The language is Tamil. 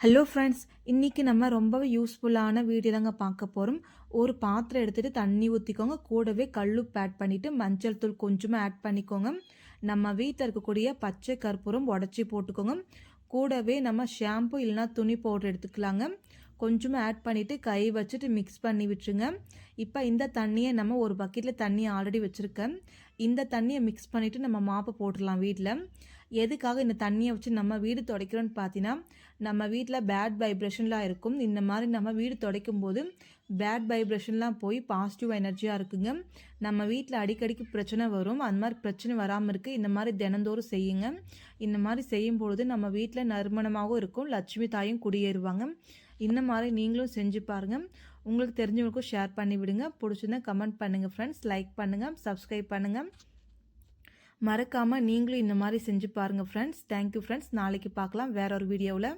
ஹலோ ஃப்ரெண்ட்ஸ், இன்றைக்கி நம்ம ரொம்பவே யூஸ்ஃபுல்லான வீடியோ தாங்க பார்க்க போகிறோம். ஒரு பாத்திரம் எடுத்துகிட்டு தண்ணி ஊற்றிக்கோங்க. கூடவே கல்லுப்பு ஆட் பண்ணிவிட்டு மஞ்சள் தூள் கொஞ்சமாக ஆட் பண்ணிக்கோங்க. நம்ம வீட்டில் இருக்கக்கூடிய பச்சை கற்பூரம் உடச்சி போட்டுக்கோங்க. கூடவே நம்ம ஷாம்பு இல்லைனா துணி பவுடர் எடுத்துக்கலாங்க. கொஞ்சமாக ஆட் பண்ணிவிட்டு கை வச்சுட்டு மிக்ஸ் பண்ணி விட்டுருங்க. இப்போ இந்த தண்ணியை நம்ம ஒரு பக்கெட்டில் தண்ணி ஆல்ரெடி வச்சுருக்கேன். இந்த தண்ணியை மிக்ஸ் பண்ணிவிட்டு நம்ம மாப்பை போட்டுடலாம் வீட்டில். எதுக்காக இந்த தண்ணியை வச்சு நம்ம வீடு துடைக்கிறோன்னு பார்த்தீங்கன்னா, நம்ம வீட்டில் பேட் வைப்ரேஷன்லாம் இருக்கும். இந்த மாதிரி நம்ம வீடு துடைக்கும் போது பேட் வைப்ரேஷன்லாம் போய் பாசிட்டிவ் எனர்ஜியாக இருக்குங்க. நம்ம வீட்டில் அடிக்கடிக்கு பிரச்சனை வரும். அந்த மாதிரி பிரச்சனை வராமல் இருக்குது இந்த மாதிரி தினந்தோறும் செய்யுங்க. இந்த மாதிரி செய்யும்பொழுது நம்ம வீட்டில் நறுமணமாகவும் இருக்கும், லட்சுமி தாயும் குடியேறுவாங்க. இந்த மாதிரி நீங்களும் செஞ்சு பாருங்கள். உங்களுக்கு தெரிஞ்சவங்களுக்கும் ஷேர் பண்ணி விடுங்க. பிடிச்சிருந்தா கமெண்ட் பண்ணுங்கள் ஃப்ரெண்ட்ஸ், லைக் பண்ணுங்கள், சப்ஸ்கிரைப் பண்ணுங்கள். மறக்காமல் நீங்களும் இந்த மாதிரி செஞ்சு பாருங்கள் ஃப்ரெண்ட்ஸ். Thank you friends. நாளைக்கு பார்க்கலாம் வேற ஒரு வீடியோவில்.